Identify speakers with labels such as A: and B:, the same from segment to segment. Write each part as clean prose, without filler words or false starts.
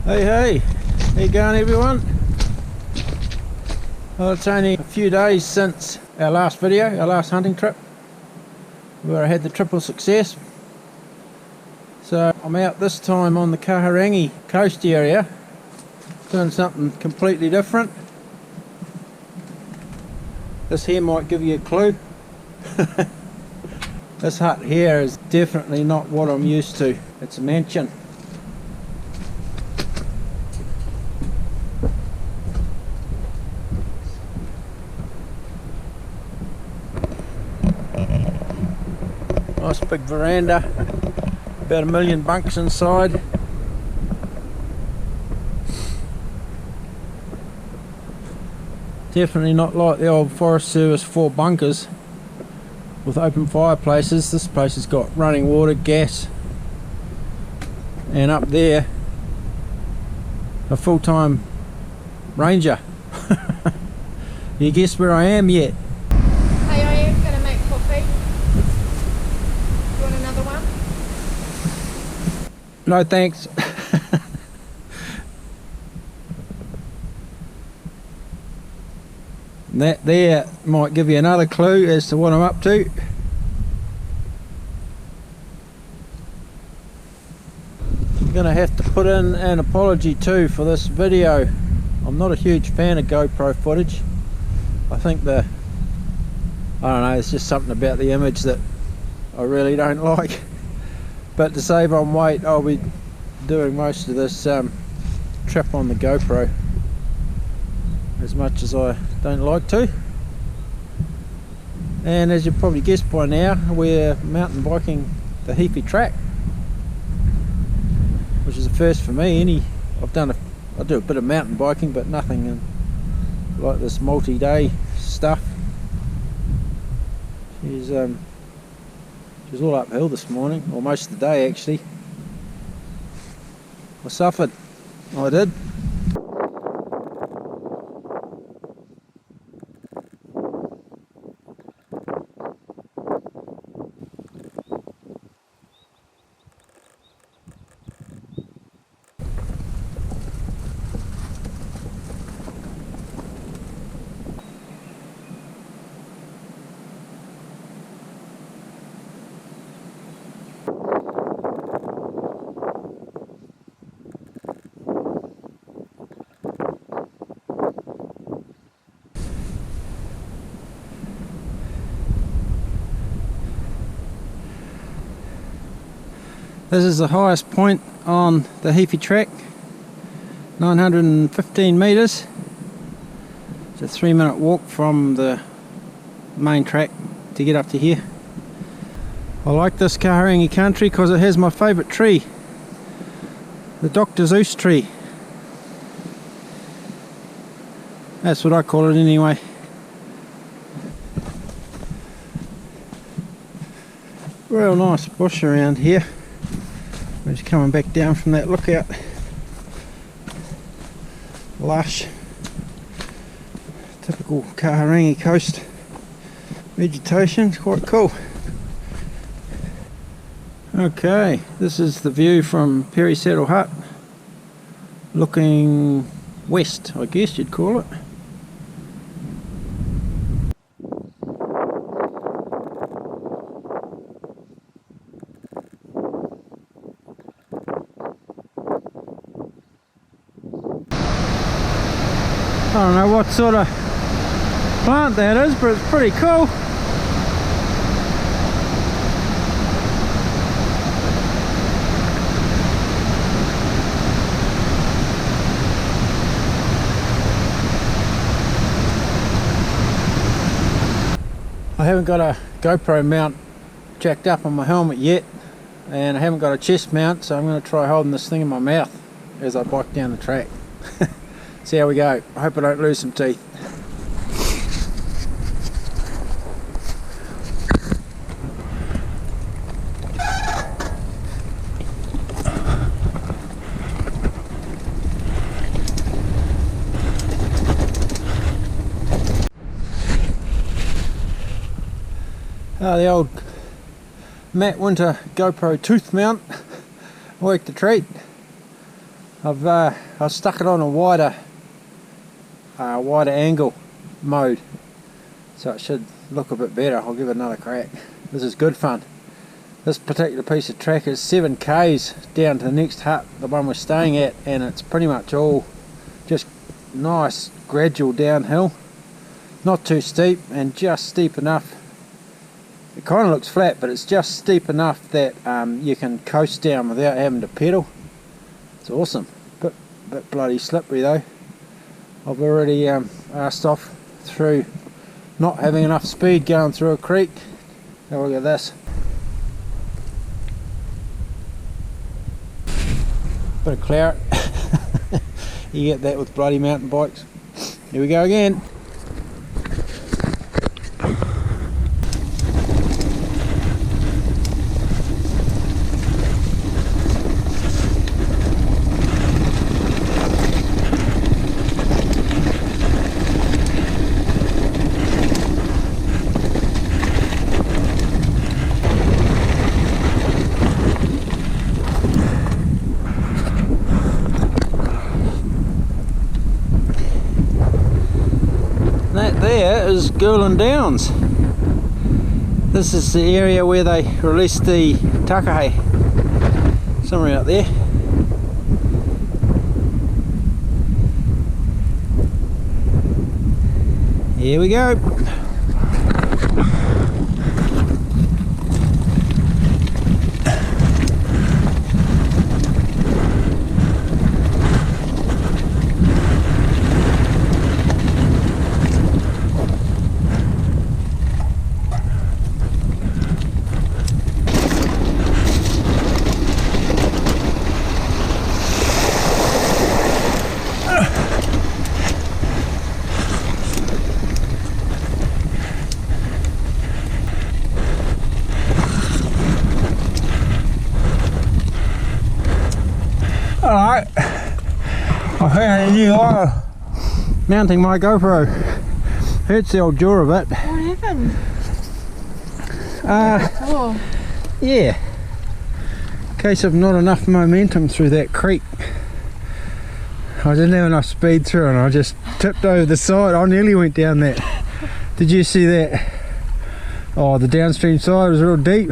A: Hey, how you going everyone? Well, it's only a few days since our last video, our last hunting trip, where I had the triple success. So I'm out this time on the Takahe coast area, doing something completely different. This here might give you a clue. This hut here is definitely not what I'm used to. It's a mansion. Nice big veranda, about 1 million bunks inside. Definitely not like the old Forest Service 4 bunkers with open fireplaces. This place has got running water, gas, and up there a full-time ranger. You guess where I am yet?
B: Hey, I am going to make coffee. You want another one?
A: No thanks. That there might give you another clue as to what I'm up to. I'm going to have to put in an apology too for this video. I'm not a huge fan of GoPro footage. I think I don't know, it's just something about the image that I really don't like. But to save on weight, I'll be doing most of this trip on the GoPro, as much as I don't like to. And as you probably guessed by now, we're mountain biking the Heaphy track, which is a first for me. I do a bit of mountain biking, but nothing like this multi-day stuff. She's all uphill this morning, or most of the day actually. I suffered, I did. This is the highest point on the Heaphy track, 915 metres. It's a 3-minute walk from the main track to get up to here. I like this Takahe country because it has my favourite tree, the Dr. Zeus tree. That's what I call it anyway. Real nice bush around here. We're just coming back down from that lookout. Lush, typical Takahe coast vegetation, it's quite cool. Okay, this is the view from Perry Saddle Hut, looking west, I guess you'd call it. I don't know what sort of plant that is, but it's pretty cool. I haven't got a GoPro mount jacked up on my helmet yet, and I haven't got a chest mount, so I'm going to try holding this thing in my mouth as I bike down the track. See how we go. I hope I don't lose some teeth. The old Matt Winter GoPro tooth mount worked a treat. I've stuck it on a wider angle mode, so it should look a bit better. I'll give it another crack. This is good fun. This particular piece of track is 7 k's down to the next hut, the one we're staying at, and it's pretty much all just nice gradual downhill, not too steep and just steep enough. It kind of looks flat, but it's just steep enough that you can coast down without having to pedal. It's awesome. Bit bloody slippery though. I've already asked off through not having enough speed going through a creek. Have a look at this. Bit of claret. You get that with bloody mountain bikes. Here we go again. That there is Gouland Downs. This is the area where they released the Takahe. Somewhere out there. Here we go. Alright, I found a new wire mounting my GoPro. Hurts the old jaw a bit.
B: What happened? Oh.
A: Yeah, case of not enough momentum through that creek. I didn't have enough speed through and I just tipped over the side. I nearly went down that. Did you see that? Oh, the downstream side was real deep.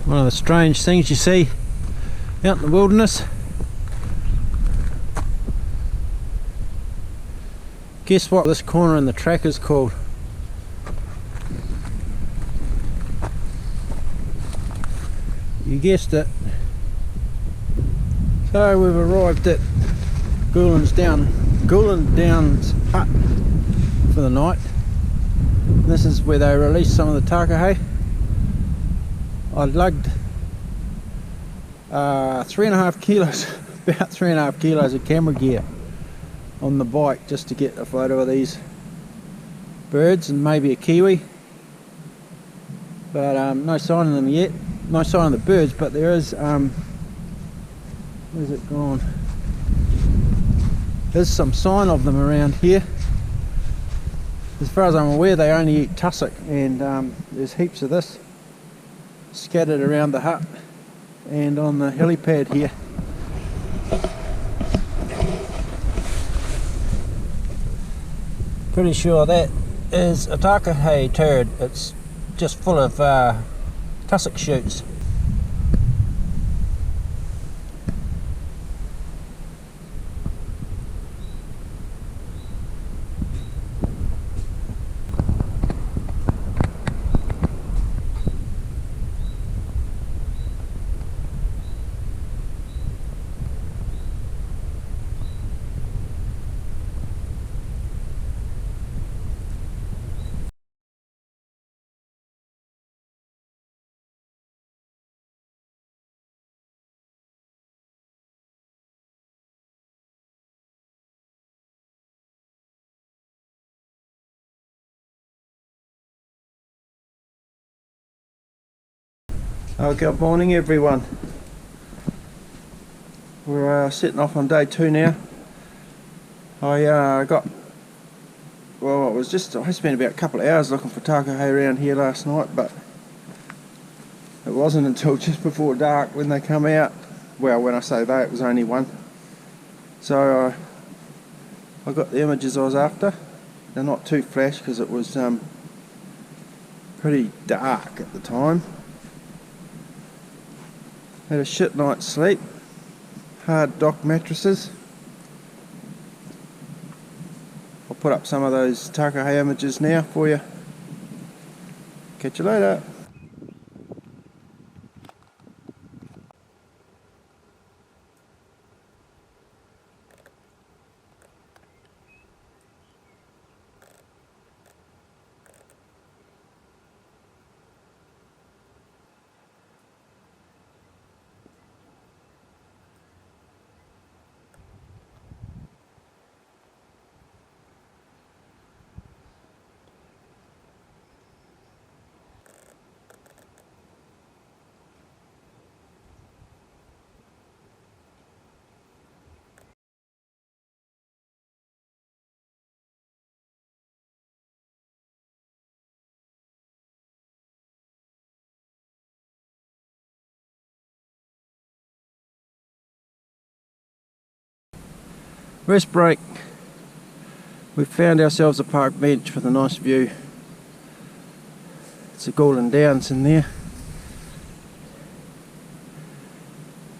A: One of the strange things you see out in the wilderness. Guess what this corner in the track is called? You guessed it. So we've arrived at Gouland Downs hut for the night. This is where they released some of the Takahe. I lugged 3.5 kilos, about 3.5 kilos of camera gear on the bike just to get a photo of these birds and maybe a kiwi. But no sign of them yet. No sign of the birds, but there is, where's it gone? There's some sign of them around here. As far as I'm aware, they only eat tussock, and there's heaps of this scattered around the hut and on the helipad here. Pretty sure that is a Takahe turd. It's just full of tussock shoots.
C: Oh, good morning everyone. We're setting off on day 2 now. I spent about a couple of hours looking for Takahe around here last night, but it wasn't until just before dark when they come out. Well, when I say they, it was only one. So I got the images I was after. They're not too flash because it was pretty dark at the time. Had a shit night's sleep. Hard dock mattresses. I'll put up some of those Takahe images now for you. Catch you later. Rest break. We've found ourselves a park bench with a nice view. It's a Gouland Downs in there.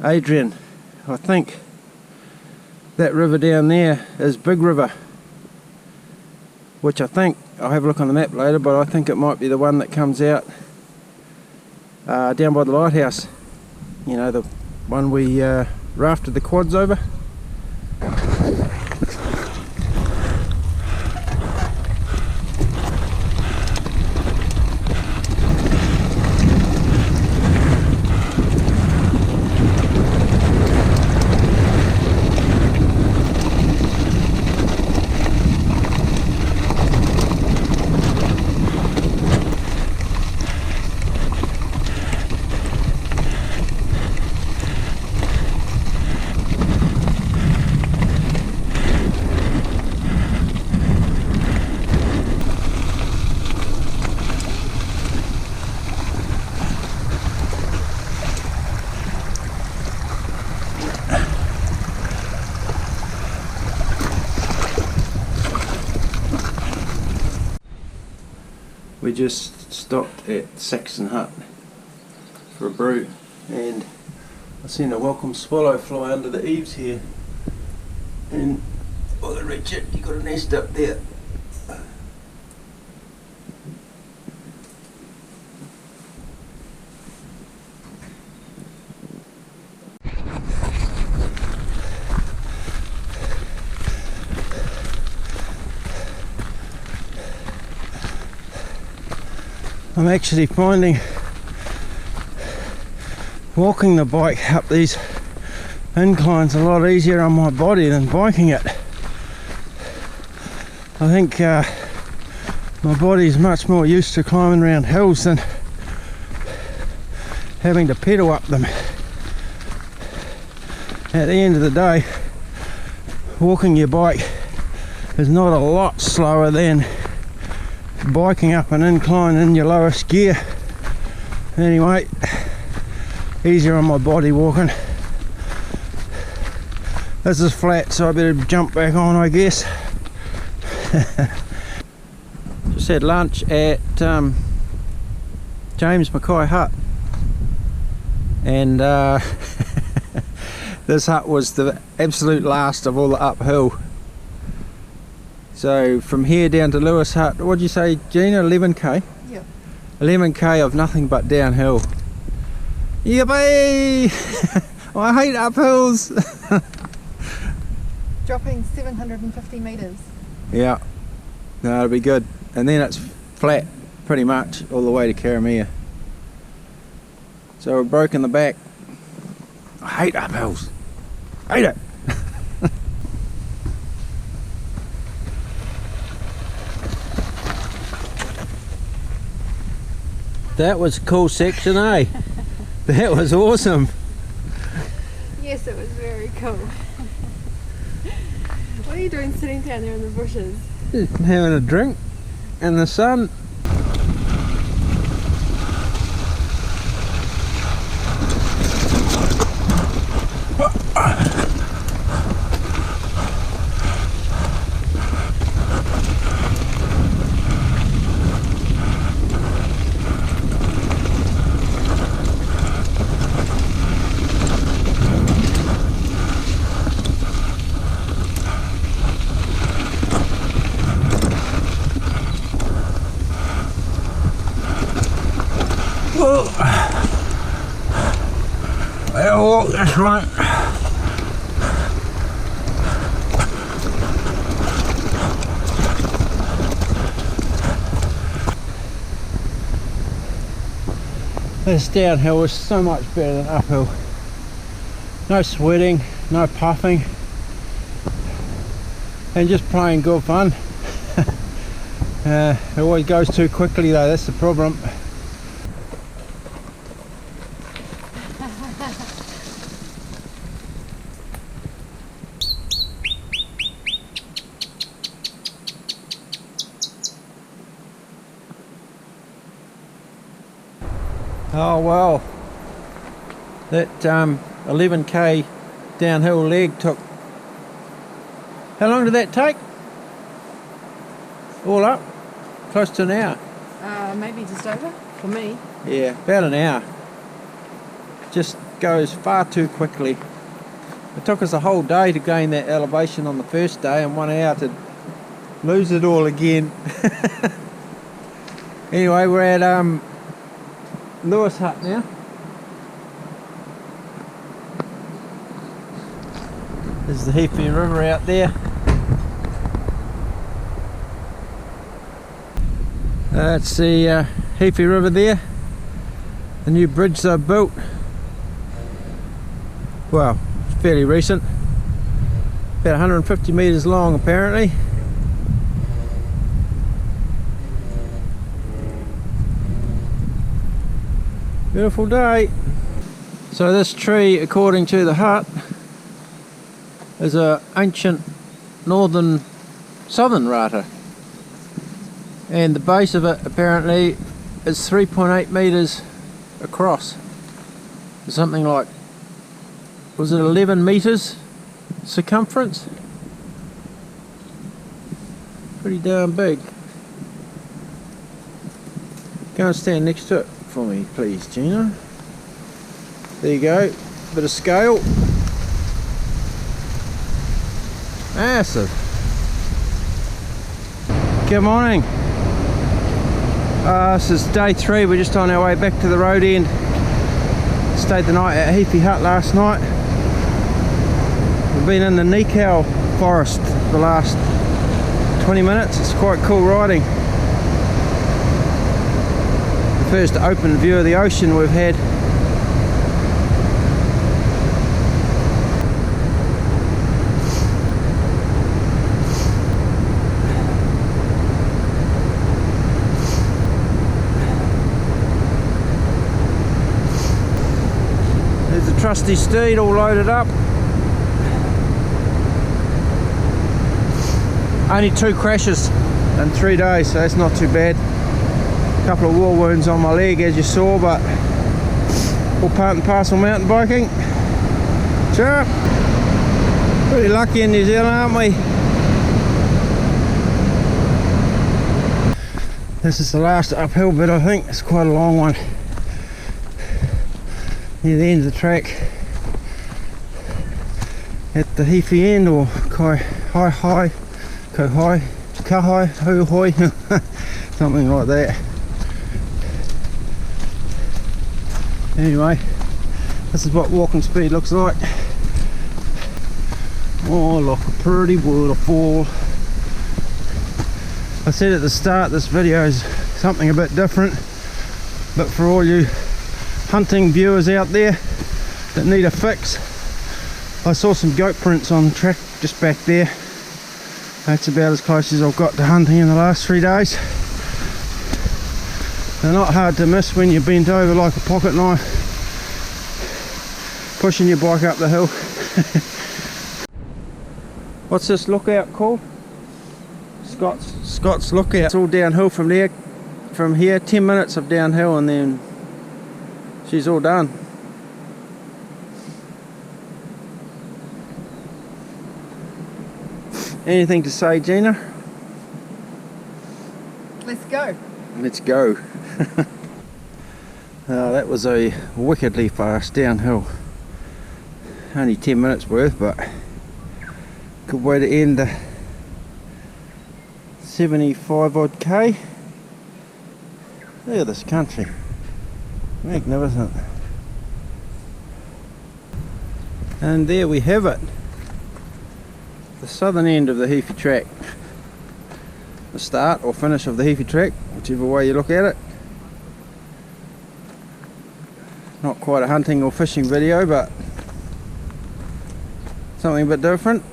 C: Adrian, I think that river down there is Big River, which I think, I'll have a look on the map later, but I think it might be the one that comes out down by the lighthouse. You know, the one we rafted the quads over. We just stopped at Saxon Hut for a brew, and I seen a welcome swallow fly under the eaves here, and oh, the Richard, you got a nest up there. I'm actually finding walking the bike up these inclines a lot easier on my body than biking it. I think my body is much more used to climbing around hills than having to pedal up them. At the end of the day, walking your bike is not a lot slower than biking up an incline in your lowest gear. Anyway, easier on my body walking. This is flat, so I better jump back on, I guess. Just had lunch at James Mackay Hut, and this hut was the absolute last of all the uphill. So from here down to Lewis Hut, what'd you say, Gina, 11k?
B: Yep.
C: 11k of nothing but downhill. Yippee! I hate uphills!
B: Dropping 750 metres.
C: Yeah, no, it'll be good. And then it's flat pretty much all the way to Karamea. So we're broken the back. I hate uphills. Hate it! That was a cool section, eh?
A: That was awesome.
B: Yes, it was very cool. What are you doing sitting down there in the bushes?
A: Just having a drink in the sun. I'll walk this one. This downhill is so much better than uphill. No sweating, no puffing, and just plain good fun. It always goes too quickly though, that's the problem. Oh well, that 11k downhill leg took, how long did that take? All up? Close to an hour?
B: Maybe just over, for me.
A: Yeah, about an hour. Just goes far too quickly. It took us a whole day to gain that elevation on the first day and 1 hour to lose it all again. Anyway, we're at Lewis Hut now. There's the Heaphy River out there. That's the Heaphy River there. The new bridge they've built. Well, it's fairly recent. About 150 metres long apparently. Beautiful day. So this tree, according to the hut, is a ancient southern rata, and the base of it apparently is 3.8 metres across. Something like, was it 11 metres circumference? Pretty darn big. Go and stand next to it for me, please, Gina. There you go, bit of scale. Massive. Good morning. This is day 3, we're just on our way back to the road end. Stayed the night at Heaphy Hut last night. We've been in the Nikau forest for the last 20 minutes, it's quite cool riding. First open view of the ocean we've had. There's a trusty steed all loaded up. Only 2 crashes in 3 days, so that's not too bad. Couple of war wounds on my leg as you saw, but all part and parcel mountain biking. Sure. Pretty lucky in New Zealand, aren't we? This is the last uphill bit, I think. It's quite a long one. Near the end of the track. At the Heaphy end, or Takahe, something like that. Anyway, this is what walking speed looks like. Oh, look, a pretty waterfall. I said at the start this video is something a bit different, but for all you hunting viewers out there that need a fix, I saw some goat prints on the track just back there. That's about as close as I've got to hunting in the last 3 days. They're not hard to miss when you're bent over like a pocket knife
C: pushing your bike up the hill. What's this lookout called? Scott's Lookout. It's all downhill from there. From here, 10 minutes of downhill, and then she's all done. Anything to say, Gina?
B: Let's go.
C: Let's go. Oh, that was a wickedly fast downhill. Only 10 minutes worth, but good way to end the 75 odd K. Look at this country. Magnificent. And there we have it. The southern end of the Heaphy track. The start or finish of the Heaphy track, whichever way you look at it. Not quite a hunting or fishing video, but something a bit different.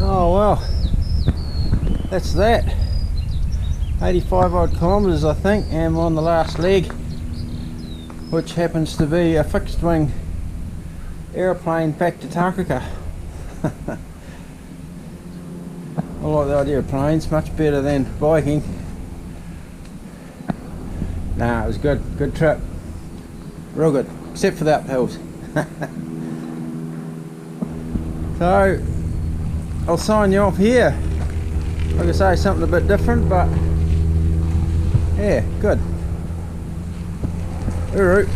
C: Oh well, that's that. 85 odd kilometres I think, and we're on the last leg, which happens to be a fixed wing aeroplane back to Takahe. I like the idea of planes, much better than biking. Nah, it was good trip, real good, except for the uphills. So I'll sign you off here. Like I say, something a bit different, but yeah, good. Alright.